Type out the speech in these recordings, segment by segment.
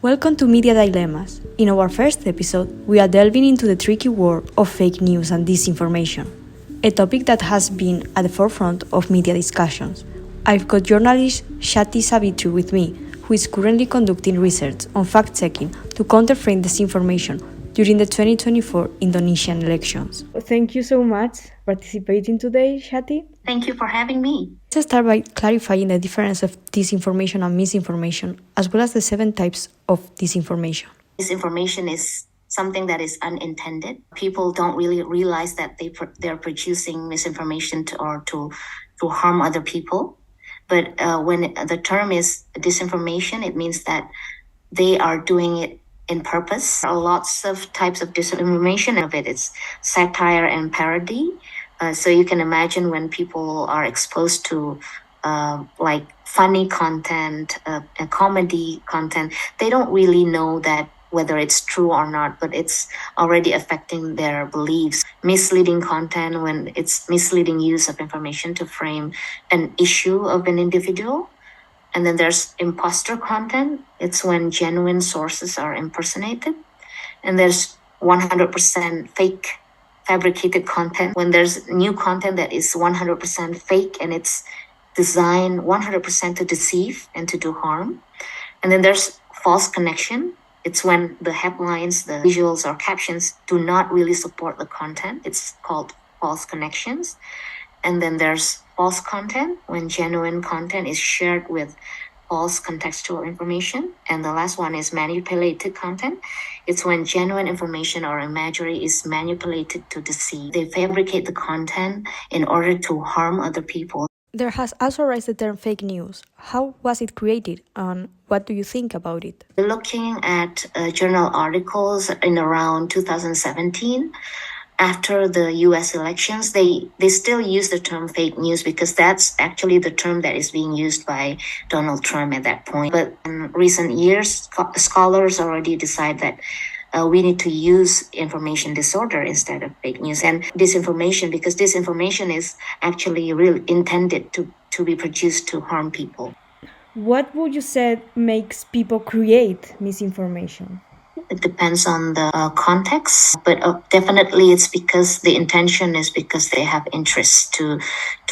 Welcome to Media Dilemmas. In our first episode, we are delving into the tricky world of fake news and disinformation, a topic that has been at the forefront of media discussions. I've got journalist Jati Savitri with me, who is currently conducting research on fact-checking to counterfeit disinformation during the 2024 Indonesian elections. Thank you so much for participating today, Jati. Thank you for having me. Let's start by clarifying the difference of disinformation and misinformation, as well as the 7 types of disinformation. Disinformation is something that is unintended. People don't really realize that they're producing misinformation to harm other people. But when the term is disinformation, it means that they are doing it in purpose. There are lots of types of disinformation. Of it, it's satire and parody. So you can imagine when people are exposed to like funny content, comedy content, they don't really know that whether it's true or not, but it's already affecting their beliefs. Misleading content, when it's misleading use of information to frame an issue of an individual. And then there's imposter content. It's when genuine sources are impersonated. And there's 100% fake fabricated content, when there's new content that is 100% fake and it's designed 100% to deceive and to do harm. And then there's false connection. It's when the headlines, the visuals or captions do not really support the content. It's called false connections. And then there's false content, when genuine content is shared with false contextual information. And the last one is manipulated content. It's when genuine information or imagery is manipulated to deceive. They fabricate the content in order to harm other people. There has also arisen the term fake news. How was it created, and what do you think about it? Looking at journal articles in around 2017, after the US elections, they still use the term fake news because that's actually the term that is being used by Donald Trump at that point. But in recent years, scholars already decide that we need to use information disorder instead of fake news and disinformation, because disinformation is actually really intended to be produced to harm people. What would you say makes people create misinformation? It depends on the context, but definitely it's because the intention is because they have interest to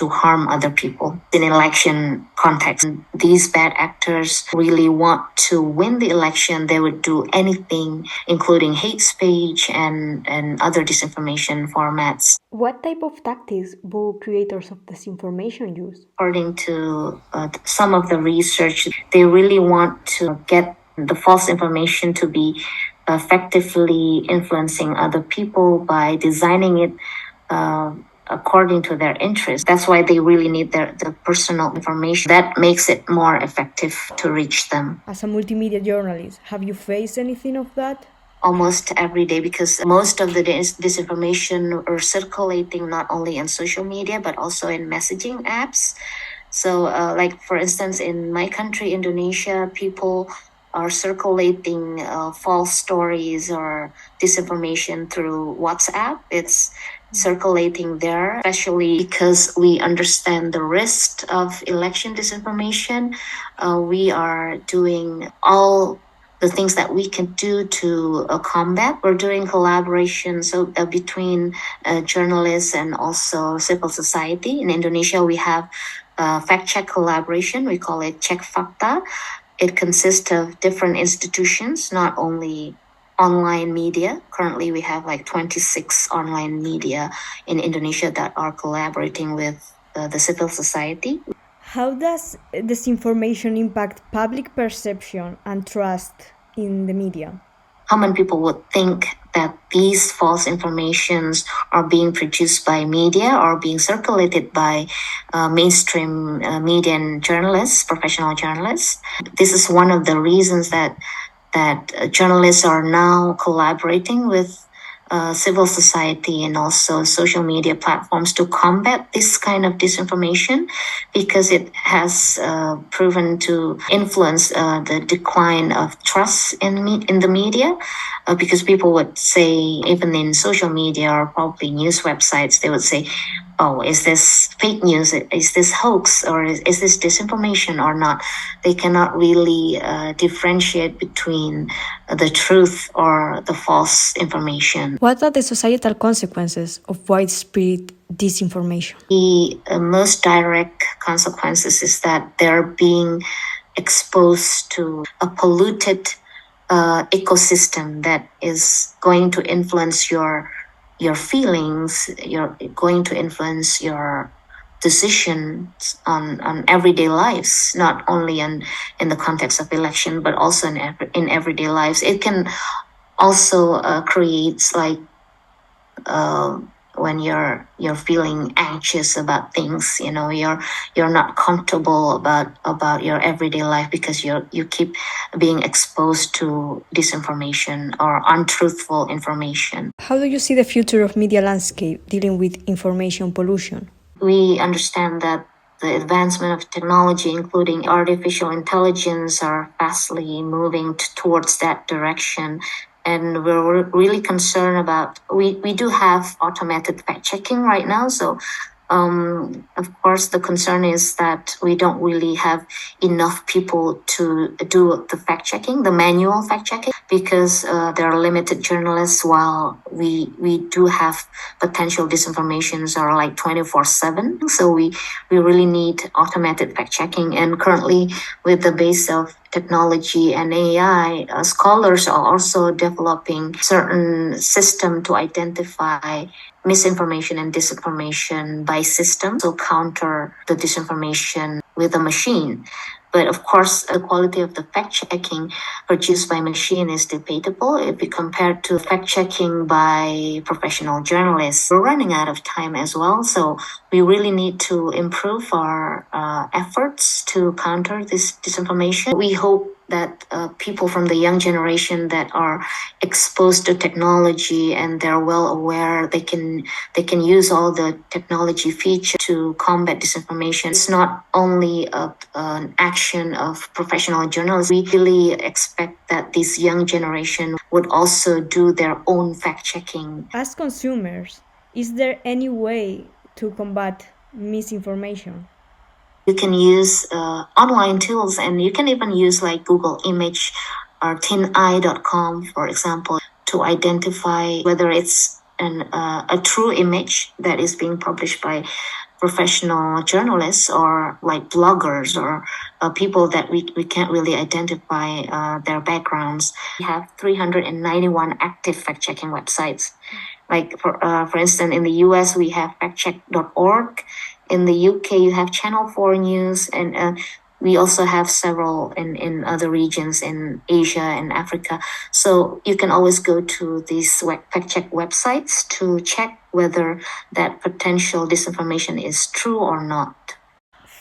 harm other people. In election context, these bad actors really want to win the election. They would do anything, including hate speech and other disinformation formats. What type of tactics will creators of disinformation use? According to some of the research, they really want to get the false information to be effectively influencing other people by designing it according to their interests. That's why they really need their personal information. That makes it more effective to reach them. As a multimedia journalist, have you faced anything of that? Almost every day, because most of the disinformation are circulating not only in social media but also in messaging apps. So like for instance, in my country, Indonesia, people are circulating false stories or disinformation through WhatsApp. It's circulating there, especially because we understand the risk of election disinformation. We are doing all the things that we can do to combat. We're doing collaboration between journalists and also civil society. In Indonesia, we have fact-check collaboration. We call it Cek Fakta. It consists of different institutions, not only online media. Currently, we have like 26 online media in Indonesia that are collaborating with the civil society. How does disinformation impact public perception and trust in the media? Common people would think that these false informations are being produced by media or being circulated by mainstream media and journalists, professional journalists. This is one of the reasons that journalists are now collaborating with civil society and also social media platforms to combat this kind of disinformation, because it has proven to influence the decline of trust in the media. Because people would say, even in social media or probably news websites, they would say, oh, is this fake news? Is this hoax? Or is this disinformation or not? They cannot really differentiate between the truth or the false information. What are the societal consequences of widespread disinformation? The most direct consequences is that they're being exposed to a polluted ecosystem that is going to influence your feelings, you're going to influence your decisions on everyday lives, not only in the context of election, but also in everyday lives. It can also creates like when you're feeling anxious about things, you're not comfortable about your everyday life because you keep being exposed to disinformation or untruthful information. How do you see the future of media landscape dealing with information pollution? We understand that the advancement of technology, including artificial intelligence, are fastly moving towards that direction. And we're really concerned about, we do have automated fact checking right now. So, of course, the concern is that we don't really have enough people to do the fact checking, the manual fact checking, because there are limited journalists, while we do have potential disinformations are like 24/7. So we really need automated fact checking. And currently, with the base of technology and AI, scholars are also developing certain system to identify misinformation and disinformation by system, so counter the disinformation with a machine. But of course, the quality of the fact-checking produced by machine is debatable if we compare to fact-checking by professional journalists. We're running out of time as well, so we really need to improve our efforts to counter this disinformation. We hope that people from the young generation that are exposed to technology and they're well aware, they can use all the technology features to combat disinformation. It's not only an action of professional journalists. We really expect that this young generation would also do their own fact-checking. As consumers, is there any way to combat misinformation? You can use online tools, and you can even use like Google Image or tineye.com, for example, to identify whether it's a true image that is being published by professional journalists or like bloggers or people that we can't really identify their backgrounds. We have 391 active fact-checking websites. Like for instance, in the US, we have factcheck.org. In the UK, you have Channel 4 News, and we also have several in other regions in Asia and Africa. So you can always go to these fact-check websites to check whether that potential disinformation is true or not.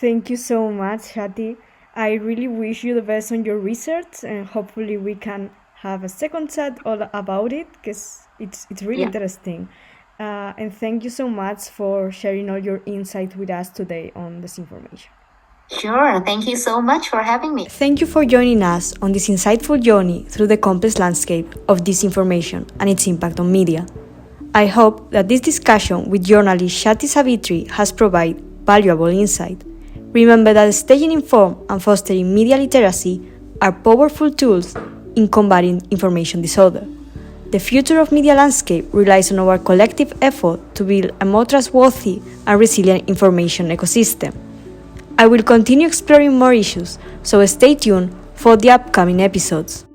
Thank you so much, Jati. I really wish you the best on your research, and hopefully we can have a second chat all about it, because it's really interesting. And thank you so much for sharing all your insight with us today on disinformation. Sure. Thank you so much for having me. Thank you for joining us on this insightful journey through the complex landscape of disinformation and its impact on media. I hope that this discussion with journalist Jati Savitri has provided valuable insight. Remember that staying informed and fostering media literacy are powerful tools in combating information disorder. The future of media landscape relies on our collective effort to build a more trustworthy and resilient information ecosystem. I will continue exploring more issues, so stay tuned for the upcoming episodes.